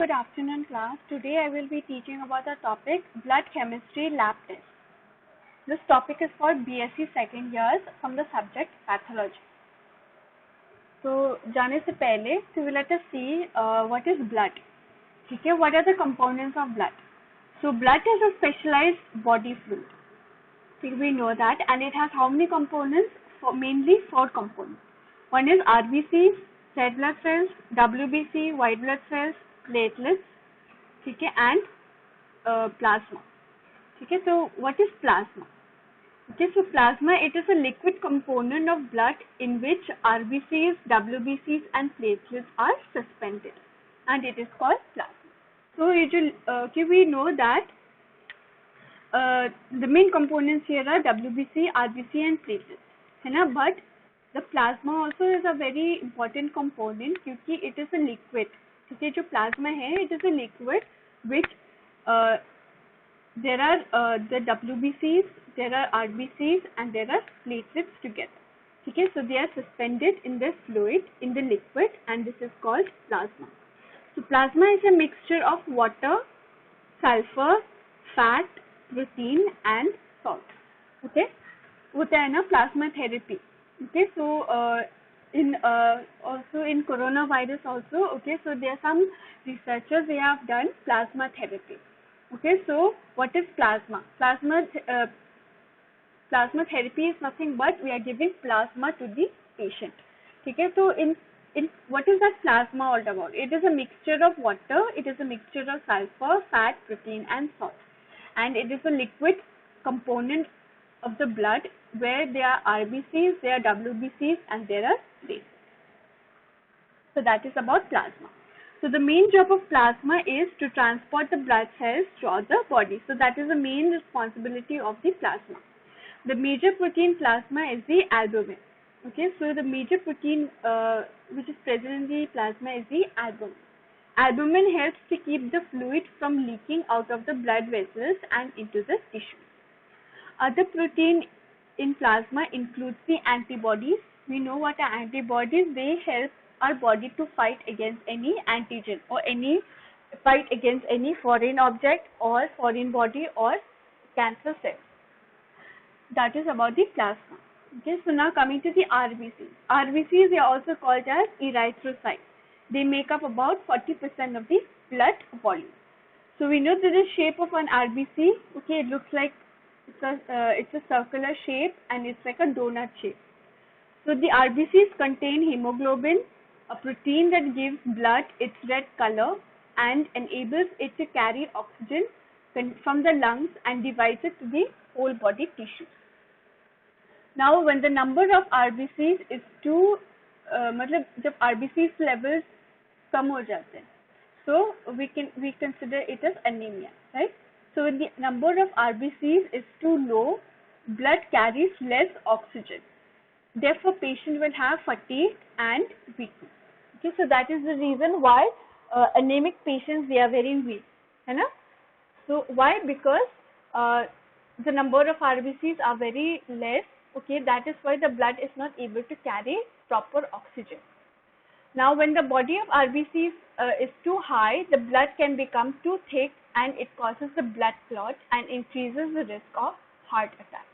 Good afternoon, class. Today I will be teaching about the topic blood chemistry lab test. This topic is for BSc second years from the subject pathology. So जाने से पहले we will let us see what is blood. ठीक है, what are the components of blood? So blood is a specialized body fluid. So we know that, and it has how many components? Mainly four components. One is RBCs, red blood cells, WBC, white blood cells, platelets, ठीक है, and plasma. ठीक है, so what is plasma? Okay, so plasma, it is a liquid component of blood in which RBCs, WBCs and platelets are suspended, and it is called plasma. So we know that the main components here are WBC, RBC and platelets, है ना? But the plasma also is a very important component क्योंकि it is a liquid. ठीक है, जो plasma है, it is a liquid which there are the WBCs, there are RBCs and there are platelets together. ठीक है, so they are suspended in this fluid, in the liquid, and this is called plasma. So plasma is a mixture of water, sulfur, fat, protein and salt. Okay, होता है ना plasma therapy. Okay, so in also in coronavirus also, okay, so there are some researchers, they have done plasma therapy. Okay, so what is plasma? Plasma therapy is nothing but we are giving plasma to the patient. Okay, so in what is that plasma all about? It is a mixture of water, it is a mixture of sulfur, fat, protein and salt, and it is a liquid component of the blood where there are RBCs, there are WBCs and there are platelets. So that is about plasma. So the main job of plasma is to transport the blood cells throughout the body. So that is the main responsibility of the plasma. The major protein plasma is the albumin. Okay, so the major protein which is present in the plasma is the albumin. Albumin helps to keep the fluid from leaking out of the blood vessels and into the tissues. Other protein in plasma includes the antibodies. We know what are antibodies. They help our body to fight against any antigen or fight against any foreign object or foreign body or cancer cells. That is about the plasma. Okay, so now coming to the RBCs. RBCs are also called as erythrocytes. They make up about 40% of the blood volume. So we know that the shape of an RBC, okay, it looks like it's a circular shape and it's like a donut shape. So the RBCs contain hemoglobin, a protein that gives blood its red color and enables it to carry oxygen from the lungs and divides it to the whole body tissues. Now when the number of RBCs is too मतलब जब RBCs levels कम हो जाते हैं, so we consider it as anemia, right? So when the number of RBCs is too low, blood carries less oxygen. Therefore, patient will have fatigue and weakness. Okay, so that is the reason why anemic patients, they are very weak, है ना? So why? Because the number of RBCs are very less. Okay, that is why the blood is not able to carry proper oxygen. Now, when the body of RBCs is too high, the blood can become too thick and it causes the blood clot and increases the risk of heart attack.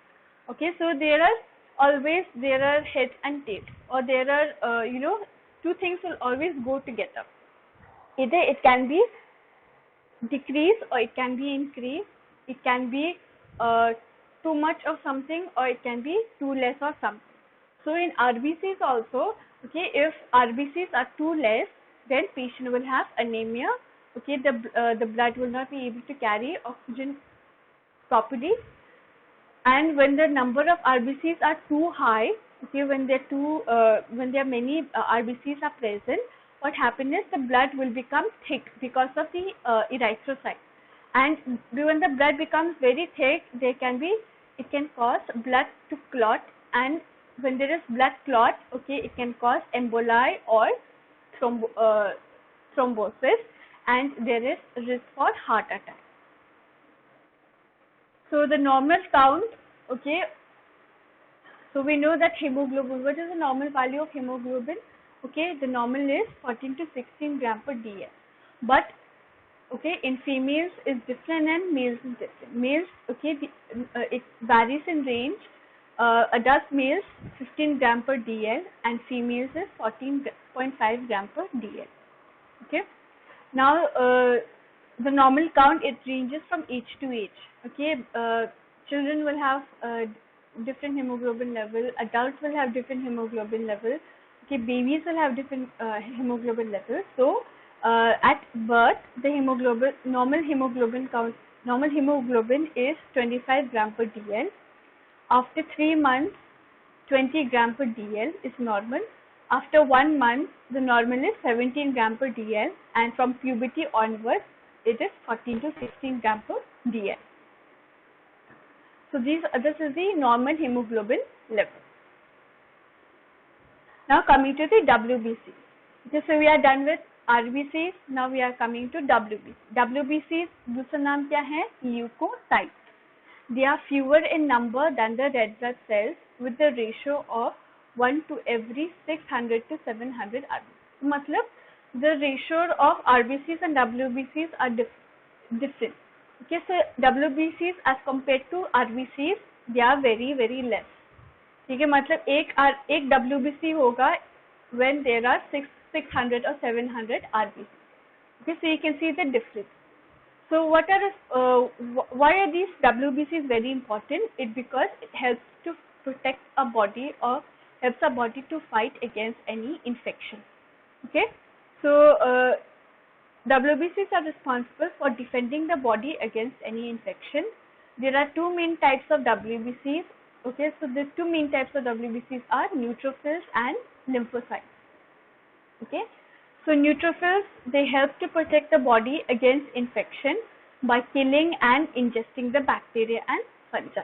Okay, so there are head and tail, or there are two things will always go together. Either it can be decrease or it can be increase. It can be too much of something or it can be too less of something. So in RBCs also, okay, if RBCs are too less, then patient will have anemia. Okay, the blood will not be able to carry oxygen properly. And when the number of RBCs are too high, okay, when there are many RBCs are present, what happens is the blood will become thick because of the erythrocytes. And when the blood becomes very thick, it can cause blood to clot, and when there is blood clot, okay, it can cause emboli or thrombosis, and there is risk for heart attack. So the normal count, okay, so we know that hemoglobin, what is the normal value of hemoglobin? Okay, the normal is 14 to 16 gram per dl. But okay, in females is different and males is different. Males, okay, it varies in range. Adult males 15 gram per dl and females is 14.5 gram per dl. Okay. Now the normal count, it ranges from age to age. Okay, children will have different hemoglobin level. Adults will have different hemoglobin level. Okay, babies will have different hemoglobin levels. So at birth, the normal hemoglobin is 25 gram per dl. After 3 months, 20 gram per dl is normal. After 1 month, the normal is 17 gram per dl, and from puberty onwards, it is 14 to 16 gram per dl. So this is the normal hemoglobin level. Now coming to the WBC. Okay, so we are done with RBCs. Now we are coming to WBC. WBCs, दूसरा नाम क्या है? Leukocytes. They are fewer in number than the red blood cells with the ratio of 1 to every 600 to 700 RBCs. मतलब the ratio of RBCs and WBCs are different. Okay, so WBCs as compared to RBCs, they are very very less. ठीक है, मतलब एक WBC होगा when there are 600 or 700 RBCs. Okay, so you can see the difference. So why are these WBCs very important? It's because it helps to protect a body or helps a body to fight against any infection. Okay, so WBCs are responsible for defending the body against any infection. There are two main types of WBCs. Okay, so the two main types of WBCs are neutrophils and lymphocytes. Okay, so neutrophils, they help to protect the body against infection by killing and ingesting the bacteria and fungi.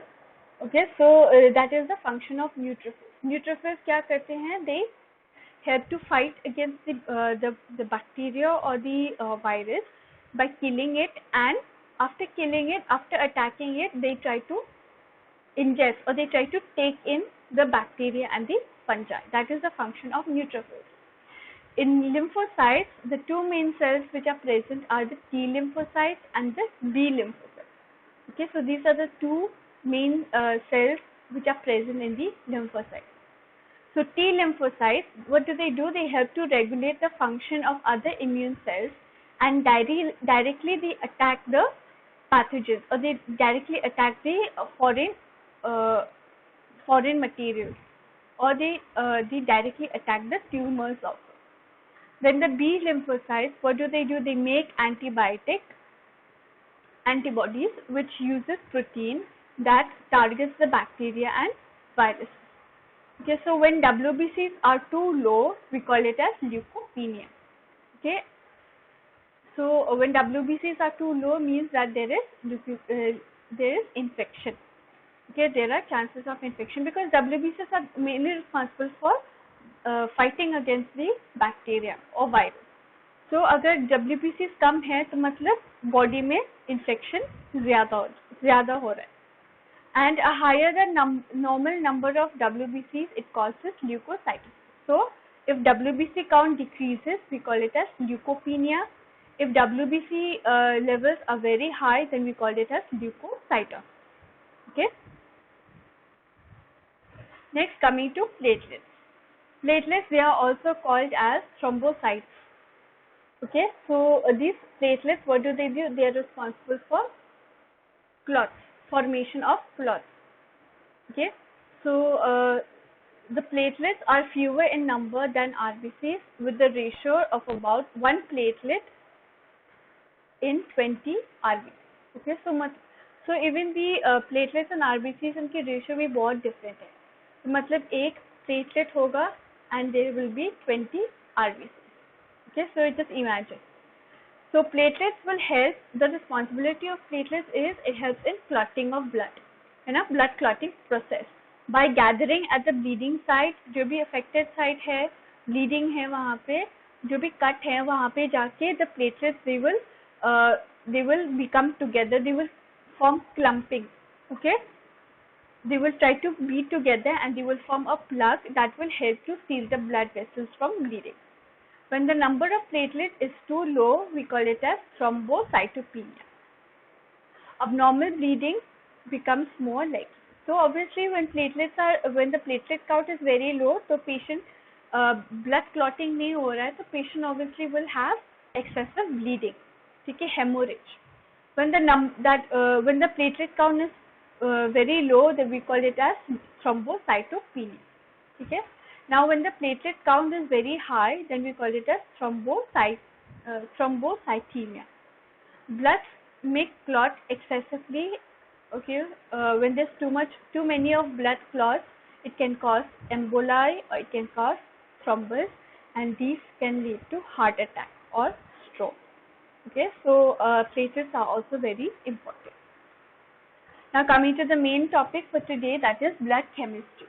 Okay, so that is the function of neutrophils. Neutrophils क्या करते हैं? They help to fight against the bacteria or the virus by killing it, and after killing it, after attacking it, they try to ingest or they try to take in the bacteria and the fungi. That is the function of neutrophils. In lymphocytes, the two main cells which are present are the T lymphocytes and the B lymphocytes. Okay, so these are the two main cells which are present in the lymphocytes. So T lymphocytes, what do? They help to regulate the function of other immune cells and directly they attack the pathogens, or they directly attack the foreign materials, or they directly attack the tumors also. Then the B lymphocytes, what do? They make antibodies which uses protein that targets the bacteria and viruses. Okay, so when WBCs are too low, we call it as leukopenia. Okay, so when WBCs are too low means that there is infection. Okay, there are chances of infection because WBCs are mainly responsible for fighting against the bacteria or virus. So अगर WBCs कम है तो मतलब body में infection ज़्यादा हो रहा है. And a higher than normal number of WBCs, it causes leukocytosis. So if WBC count decreases, we call it as leukopenia. If WBC levels are very high, then we call it as leukocytosis. Okay. Next, coming to platelets. Platelets, they are also called as thrombocytes. Okay, so these platelets, what do? They are responsible for clots, formation of clots. Okay, so the platelets are fewer in number than RBCs with the ratio of about 1 platelet in 20 RBCs. Okay, so even the platelets and RBCs उनकी ratio भी बहुत different है. तो मतलब एक platelet होगा and there will be 20 RBCs. Okay, so just imagine. So platelets will help. The responsibility of platelets is it helps in clotting of blood, blood clotting process by gathering at the bleeding site. जो भी affected site है, bleeding है वहाँ पे, जो भी cut है वहाँ पे जाके the platelets they will become together. They will form clumping. Okay, they will try to beat together and they will form a plug that will help to seal the blood vessels from bleeding. When the number of platelets is too low, we call it as thrombocytopenia. Abnormal bleeding becomes more likely. So obviously when the platelet count is very low, so patient blood clotting नहीं हो रहा है, तो patient obviously will have excessive bleeding, ठीक है, hemorrhage. When the platelet count is very low, then we call it as thrombocytopenia. Okay. Now, when the platelet count is very high, then we call it as thrombocythemia. Blood may clot excessively. Okay. When there's too many of blood clots, it can cause emboli or it can cause thrombus, and these can lead to heart attack or stroke. Okay, so platelets are also very important. Now coming to the main topic for today, that is blood chemistry.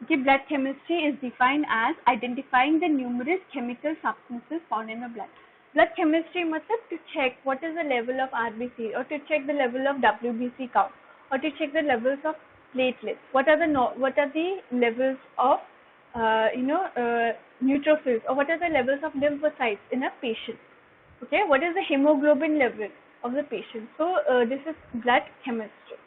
Okay, blood chemistry is defined as identifying the numerous chemical substances found in the blood. Blood chemistry matlab to check what is the level of RBC, or to check the level of WBC count, or to check the levels of platelets. What are the levels of neutrophils, or what are the levels of lymphocytes in a patient? Okay, what is the hemoglobin level of the patient? So this is blood chemistry.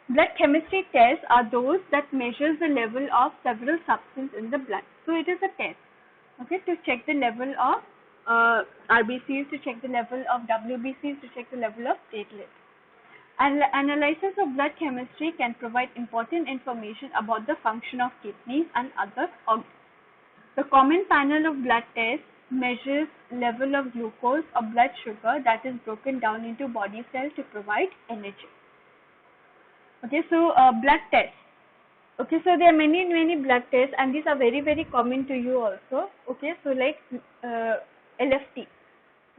Blood chemistry tests are those that measures the level of several substances in the blood. So it is a test, okay, to check the level of RBCs, to check the level of WBCs, to check the level of platelets. And analysis of blood chemistry can provide important information about the function of kidneys and other organs. The common panel of blood tests measures level of glucose or blood sugar that is broken down into body cells to provide energy. Okay, so blood tests. Okay, so there are many blood tests, and these are very, very common to you also. Okay, so like LFT,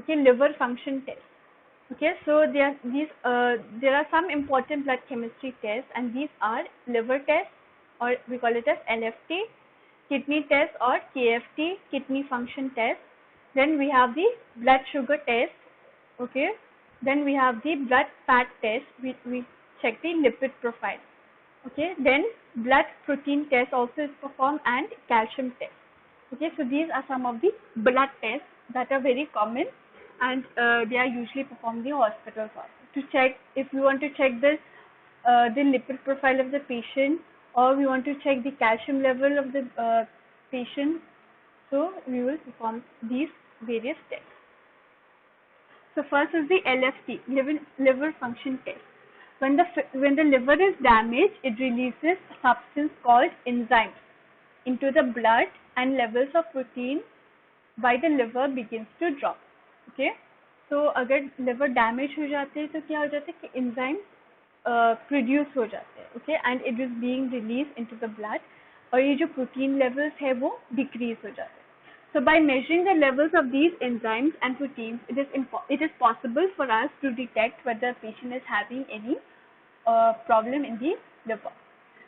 okay, liver function test. Okay, so there are some important blood chemistry tests, and these are liver test, or we call it as LFT, kidney test or KFT, kidney function test. Then we have the blood sugar test. Okay, then we have the blood fat test. We check the lipid profile. Okay, then blood protein test also is performed, and calcium test. Okay, so these are some of the blood tests that are very common, and they are usually performed in the hospitals also. To check, if you want to check the lipid profile of the patient, or we want to check the calcium level of the patient, so we will perform these various tests. So first is the LFT, liver function test. When the liver is damaged, it releases a substance called enzymes into the blood, and levels of protein by the liver begins to drop. Okay, so अगर liver damage हो जाते हैं तो क्या हो जाता है कि enzymes produce हो जाते हैं. Okay, and it is being released into the blood, और ये जो protein levels है वो decrease हो जाते हैं. So by measuring the levels of these enzymes and proteins, it is possible for us to detect whether a patient is having any problem in the liver.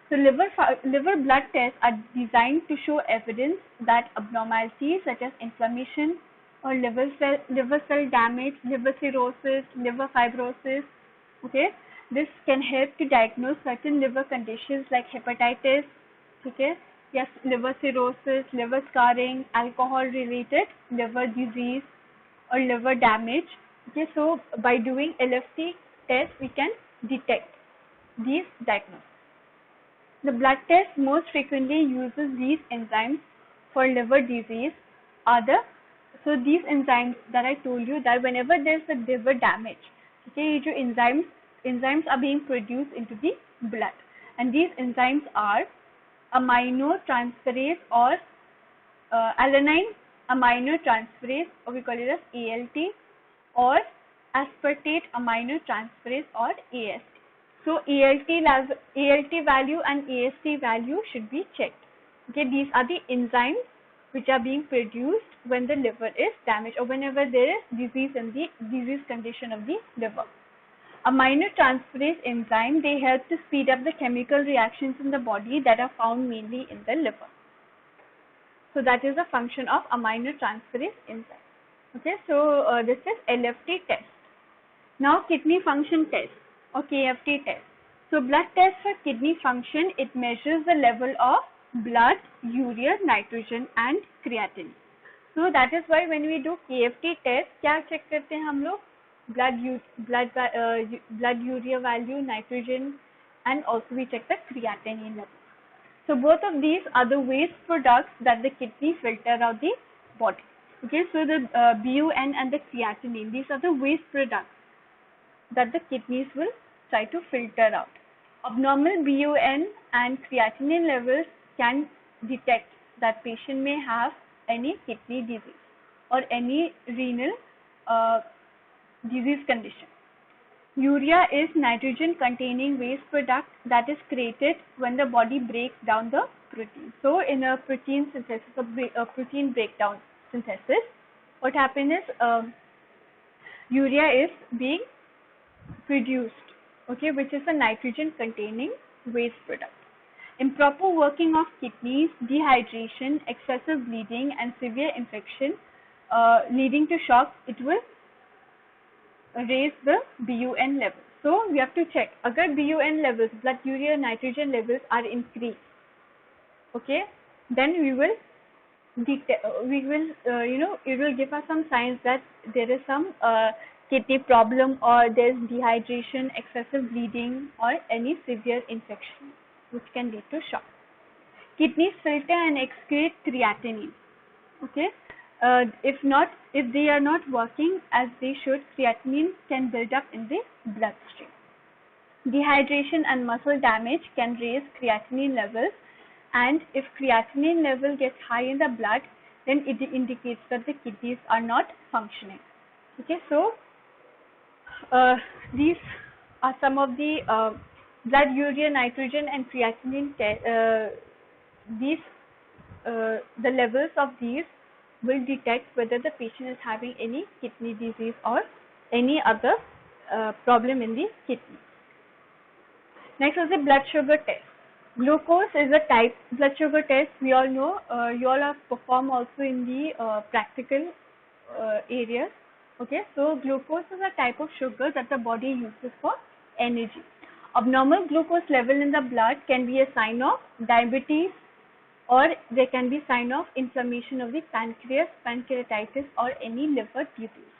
So liver blood tests are designed to show evidence that abnormalities such as inflammation or liver cell damage, liver cirrhosis, liver fibrosis. Okay, this can help to diagnose certain liver conditions like hepatitis. Okay, yes, liver cirrhosis, liver scarring, alcohol-related liver disease, or liver damage. Okay, so by doing LFT test, we can detect these diagnoses. The blood test most frequently uses these enzymes for liver disease. So these enzymes that I told you, that whenever there's a liver damage, okay, enzymes are being produced into the blood, and these enzymes are aminotransferase or alanine aminotransferase, or we call it as ALT, or aspartate aminotransferase, or AST. So ALT value and AST value should be checked. Okay, these are the enzymes which are being produced when the liver is damaged, or whenever there is disease in the disease condition of the liver. Aminotransferase enzyme, they help to speed up the chemical reactions in the body that are found mainly in the liver. So that is the function of aminotransferase enzyme. Okay, so this is LFT test. Now kidney function test, or KFT test. So blood test for kidney function, it measures the level of blood, urea, nitrogen, and creatinine. So that is why when we do KFT test, क्या check करते हैं हम लोग? Blood urea value, nitrogen, and also we check the creatinine level. So both of these are the waste products that the kidney filter out the body. Okay, so the BUN and the creatinine, these are the waste products that the kidneys will try to filter out. Abnormal BUN and creatinine levels can detect that patient may have any kidney disease or any renal disease condition. Urea is nitrogen containing waste product that is created when the body breaks down the protein. So in a protein synthesis, a protein breakdown synthesis, what happens is urea is being produced, okay, which is a nitrogen containing waste product. Improper working of kidneys, dehydration, excessive bleeding and severe infection leading to shock, it will raise the BUN level. So we have to check, agar BUN levels, blood urea nitrogen levels are increased, okay, then we will it will give us some signs that there is some kidney problem or there is dehydration, excessive bleeding or any severe infection which can lead to shock. Kidneys filter and excrete creatinine, okay. If they are not working as they should, creatinine can build up in the bloodstream. Dehydration and muscle damage can raise creatinine levels, and if creatinine level gets high in the blood, then it indicates that the kidneys are not functioning. Okay, so these are some of the blood urea nitrogen and creatinine the levels of these will detect whether the patient is having any kidney disease or any other problem in the kidney. Next is the blood sugar test. Glucose is a type blood sugar test. We all know, you all have performed also in the practical areas. Okay, so glucose is a type of sugar that the body uses for energy. Abnormal glucose level in the blood can be a sign of diabetes, or there can be sign of inflammation of the pancreas, pancreatitis or any liver disease.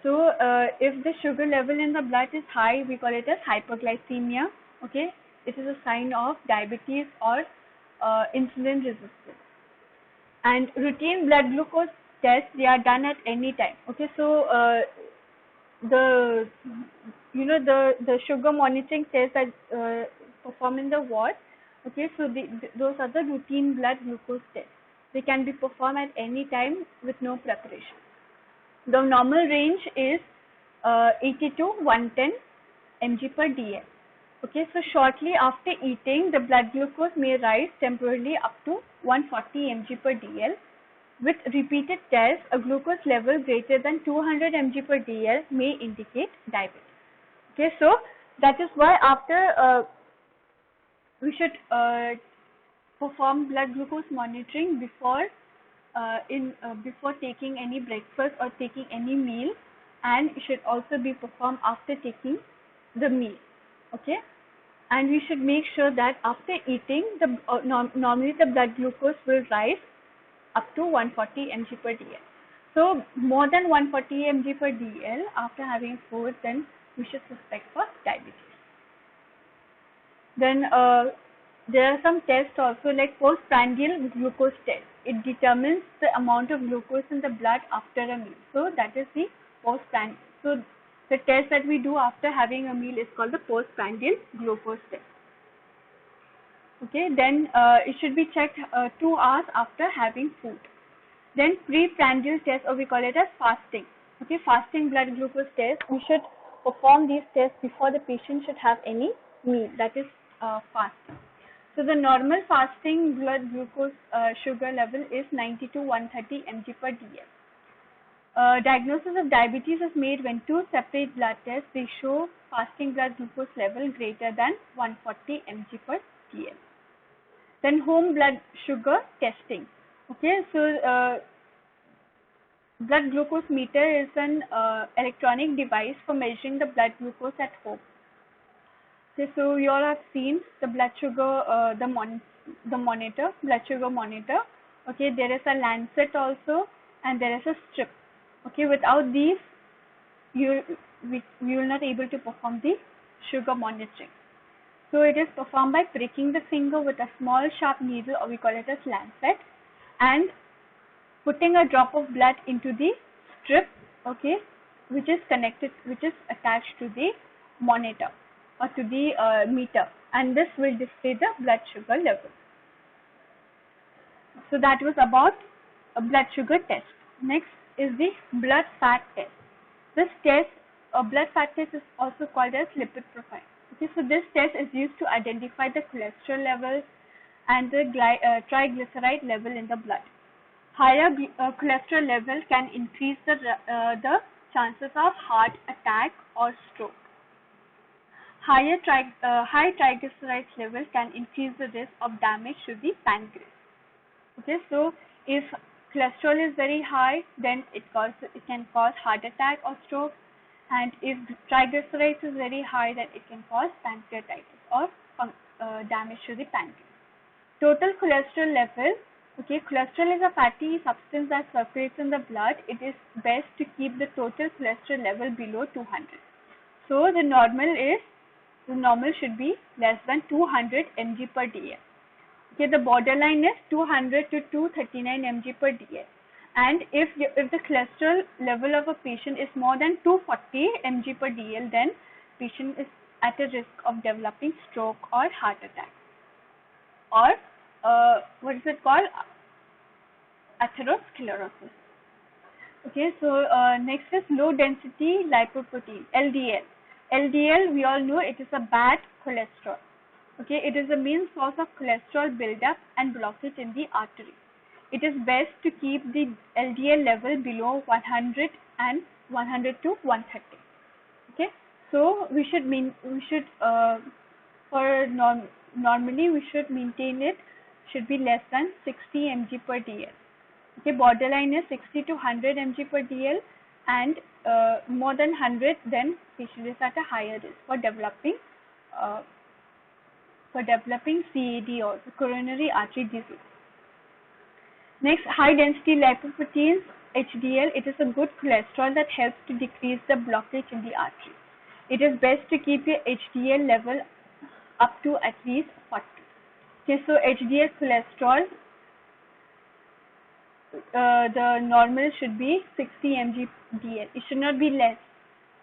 So if the sugar level in the blood is high, we call it as hyperglycemia. Okay, it is a sign of diabetes or insulin resistance. And routine blood glucose tests, they are done at any time. Okay, so the sugar monitoring tests that performed in the ward. Okay, so those are the routine blood glucose tests. They can be performed at any time with no preparation. The normal range is 80 to 110 mg per dl. Okay, so shortly after eating, the blood glucose may rise temporarily up to 140 mg per dl. With repeated tests, a glucose level greater than 200 mg per dl may indicate diabetes. Okay, so that is why after we should perform blood glucose monitoring before taking any breakfast or taking any meal, and it should also be performed after taking the meal. Okay, and we should make sure that after eating, normally the blood glucose will rise up to 140 mg per dl. So more than 140 mg per dl after having food, then we should suspect for diabetes. Then there are some tests also, like postprandial glucose test. It determines the amount of glucose in the blood after a meal. So that is the postprandial. So the test that we do after having a meal is called the postprandial glucose test. Okay, then it should be checked 2 hours after having food. Then preprandial test, or we call it as fasting. Okay, fasting blood glucose test. We should perform these tests before the patient should have any meal. That is fasting. So the normal fasting blood glucose sugar level is 90 to 130 mg per dl. Diagnosis of diabetes is made when 2 separate blood tests, they show fasting blood glucose level greater than 140 mg per dl. Then home blood sugar testing. Okay, so blood glucose meter is an electronic device for measuring the blood glucose at home. Okay, so you all have seen the blood sugar, the monitor, blood sugar monitor, Okay, there is a lancet also, and there is a strip. Okay, without these, we will not able to perform the sugar monitoring. So it is performed by pricking the finger with a small sharp needle, or we call it as lancet, and putting a drop of blood into the strip, okay, which is attached to the monitor or to the meter, and this will display the blood sugar level. So that was about a blood sugar test. Next is the blood fat test. This test, a blood fat test, is also called as lipid profile. Okay, so this test is used to identify the cholesterol levels and the triglyceride level in the blood. Higher cholesterol level can increase the chances of heart attack or stroke. High triglycerides level can increase the risk of damage to the pancreas. Okay, so if cholesterol is very high, then it can cause heart attack or stroke, and if triglycerides is very high, then it can cause pancreatitis or damage to the pancreas. Total cholesterol level. Okay, cholesterol is a fatty substance that circulates in the blood. It is best to keep the total cholesterol level below 200. So the normal should be less than 200 mg per dl. Okay, the borderline is 200 to 239 mg per dl. And if the cholesterol level of a patient is more than 240 mg per dl, then patient is at a risk of developing stroke or heart attack, or what is it called? Atherosclerosis. Okay, so next is low density lipoprotein, LDL. LDL, we all know it is a bad cholesterol. Okay, it is the main source of cholesterol buildup and blockage in the artery. It is best to keep the LDL level below 100 and 100 to 130. Okay, so normally we should maintain it should be less than 60 mg per dl. Okay, borderline is 60 to 100 mg per dl, and more than 100, then patient is at a higher risk for developing CAD or coronary artery disease. Next, high density lipoproteins, HDL. It is a good cholesterol that helps to decrease the blockage in the artery. It is best to keep your HDL level up to at least 40. Okay, so HDL cholesterol, the normal should be 60 mg dl. It should not be less.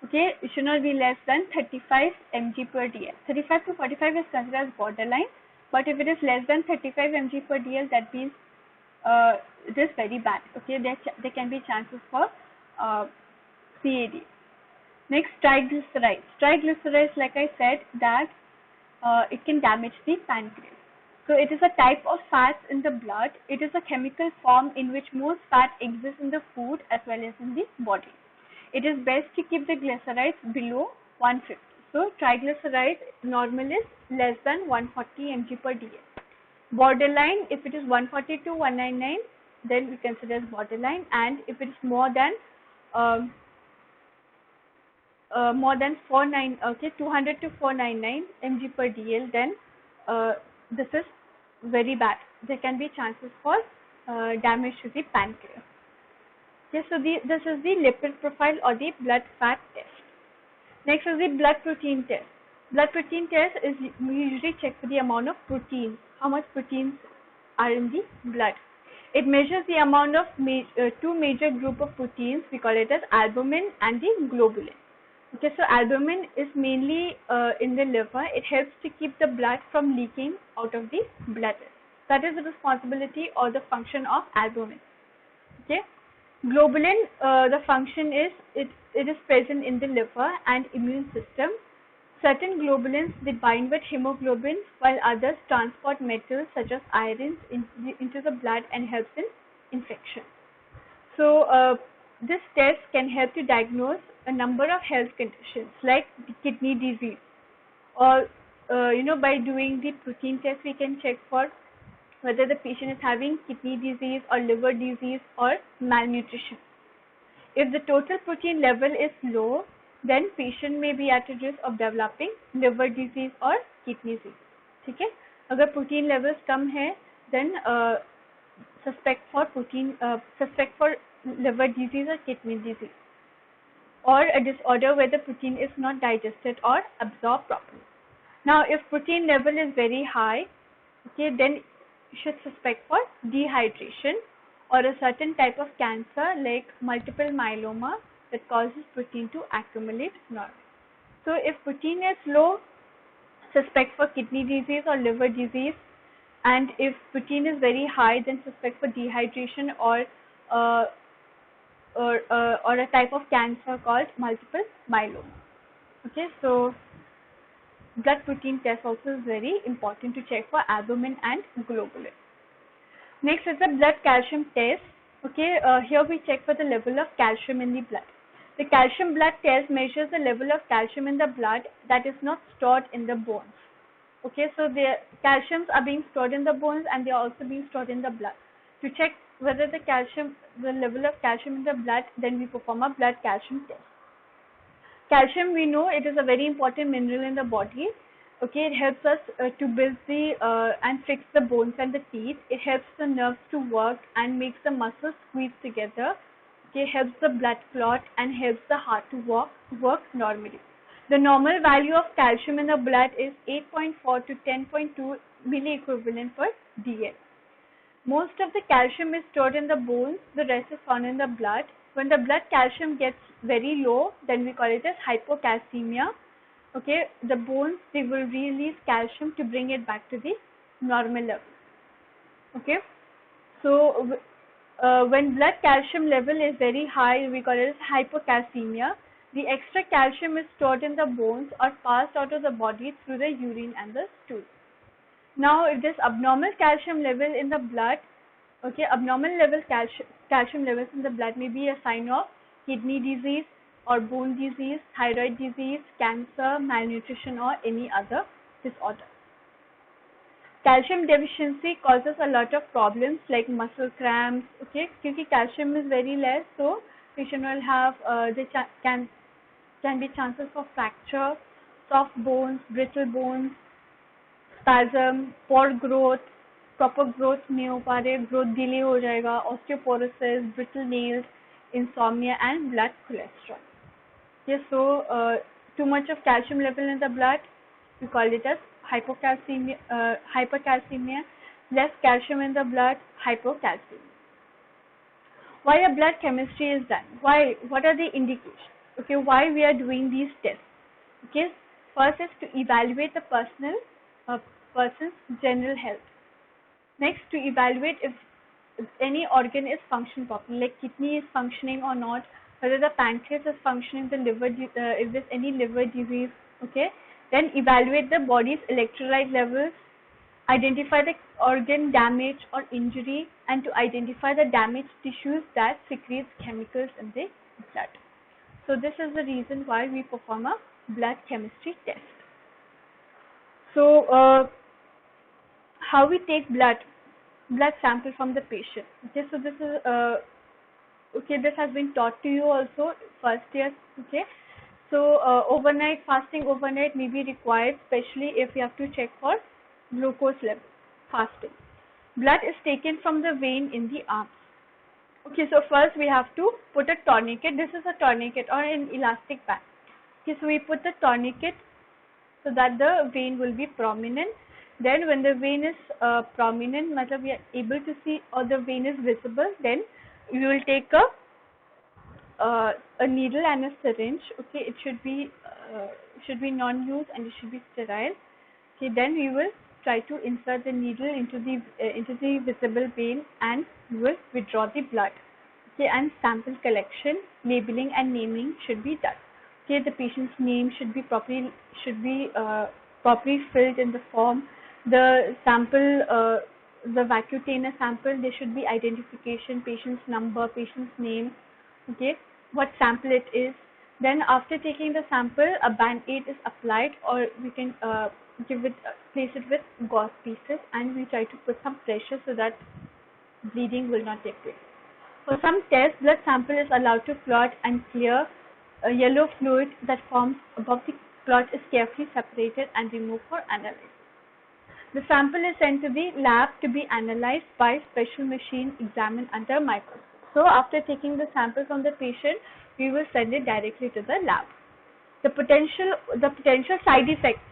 Okay, it should not be less than 35 mg per dl. 35 to 45 is considered as borderline, but if it is less than 35 mg per dl, that means it is very bad. Okay, there can be chances for CAD. Next, triglycerides. Triglycerides, like I said, that it can damage the pancreas. So it is a type of fats in the blood. It is a chemical form in which most fat exists in the food as well as in the body. It is best to keep the glycerides below 150. So triglycerides normal is less than 140 mg per dl. Borderline, if it is 140 to 199, then we consider as borderline, and if it is more than 200 to 499 mg per dl, then this is very bad. There can be chances for damage to the pancreas. Okay, so this is the lipid profile or the blood fat test. Next is the blood protein test. Blood protein test is we usually check for the amount of proteins, how much proteins are in the blood. It measures the amount of two major group of proteins. We call it as albumin and the globulin. Okay, so albumin is mainly in the liver. It helps to keep the blood from leaking out of the bladder. That is the responsibility or the function of albumin. Okay, globulin, the function is it is present in the liver and immune system. Certain globulins, they bind with hemoglobin, while others transport metals such as iron into the blood and helps in infection. So this test can help to diagnose a number of health conditions like kidney disease, or by doing the protein test we can check for whether the patient is having kidney disease or liver disease or malnutrition. If the total protein level is low, then patient may be at a risk of developing liver disease or kidney disease. ठीक है, अगर protein levels कम है, then suspect for liver disease or kidney disease, or a disorder where the protein is not digested or absorbed properly. Now, if protein level is very high, okay, then you should suspect for dehydration or a certain type of cancer like multiple myeloma that causes protein to accumulate normally. So, if protein is low, suspect for kidney disease or liver disease, and if protein is very high, then suspect for dehydration uh, or a type of cancer called multiple myeloma. Okay, so blood protein test also is very important to check for albumin and globulin. Next is the blood calcium test. Okay, here we check for the level of calcium in the blood. The calcium blood test measures the level of calcium in the blood that is not stored in the bones. Okay, so the calciums are being stored in the bones and they are also being stored in the blood. To check whether the level of calcium in the blood, then we perform a blood calcium test. Calcium, we know it is a very important mineral in the body. Okay, it helps us to build and fix the bones and the teeth. It helps the nerves to work and makes the muscles squeeze together. Okay, helps the blood clot and helps the heart to work normally. The normal value of calcium in the blood is 8.4 to 10.2 milliequivalent per dl. Most of the calcium is stored in the bones, the rest is found in the blood. When the blood calcium gets very low, then we call it as hypocalcemia. Okay, the bones, they will release calcium to bring it back to the normal level. Okay, so when blood calcium level is very high, we call it as hypocalcemia. The extra calcium is stored in the bones or passed out of the body through the urine and the stool. Now, if this abnormal calcium level in the blood, okay, abnormal level calcium levels in the blood may be a sign of kidney disease or bone disease, thyroid disease, cancer, malnutrition, or any other disorder. Calcium deficiency causes a lot of problems like muscle cramps. Okay, because calcium is very less, so patient will have can be chances for fracture, soft bones, brittle bones, spasm, poor growth, proper growth नहीं हो पा रहे, growth delay हो जाएगा, osteoporosis, brittle nails, insomnia, and blood cholesterol. Okay, so too much of calcium level in the blood, we call it as hypercalcemia. Less calcium in the blood, hypocalcemia. Why a blood chemistry is done? Why? What are the indications? Okay, why we are doing these tests? Okay, first is to evaluate the person's general health. Next, to evaluate if any organ is functioning properly, like kidney is functioning or not, whether the pancreas is functioning, the liver, if there's any liver disease. Okay, then evaluate the body's electrolyte levels, identify the organ damage or injury, and to identify the damaged tissues that secretes chemicals in the blood. So this is the reason why we perform a blood chemistry test. So how we take blood sample from the patient. Okay, so this is this has been taught to you also first year. Okay, so fasting overnight may be required, especially if you have to check for glucose level. Fasting. Blood is taken from the vein in the arms. Okay, so first we have to put a tourniquet. This is a tourniquet or an elastic band. Okay, so we put the tourniquet so that the vein will be prominent. Then when the vein is prominent, we are able to see, or the vein is visible, then we will take a needle and a syringe. Okay, it should be non-use and it should be sterile. Okay, then we will try to insert the needle into the visible vein and we will withdraw the blood. Okay, and sample collection, labeling and naming should be done. Okay, the patient's name should be properly filled in the form. The sample, the vacutainer sample, there should be identification, patient's number, patient's name. Okay, what sample it is. Then after taking the sample, a band-aid is applied, or we can place it with gauze pieces, and we try to put some pressure so that bleeding will not take place. For some tests, blood sample is allowed to clot and clear. A yellow fluid that forms above the clot is carefully separated and removed for analysis. The sample is sent to the lab to be analyzed by special machine examined under microscope. So after taking the sample from the patient, we will send it directly to the lab. The potential side effects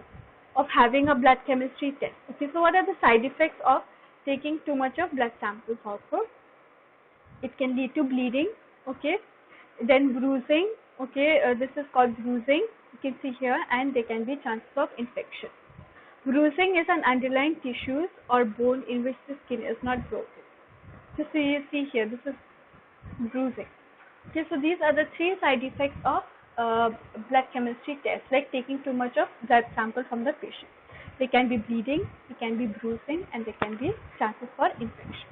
of having a blood chemistry test. Okay, so what are the side effects of taking too much of blood samples also? It can lead to bleeding, okay, then bruising, okay, this is called bruising, you can see here, and there can be chances of infection. Bruising is an underlying tissues or bone in which the skin is not broken. So you see here, this is bruising. Okay, so these are the three side effects of blood chemistry test, like taking too much of blood sample from the patient. There can be bleeding, there can be bruising, and there can be chances for infection.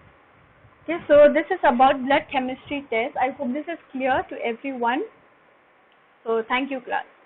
Okay, so this is about blood chemistry test. I hope this is clear to everyone. So thank you, class.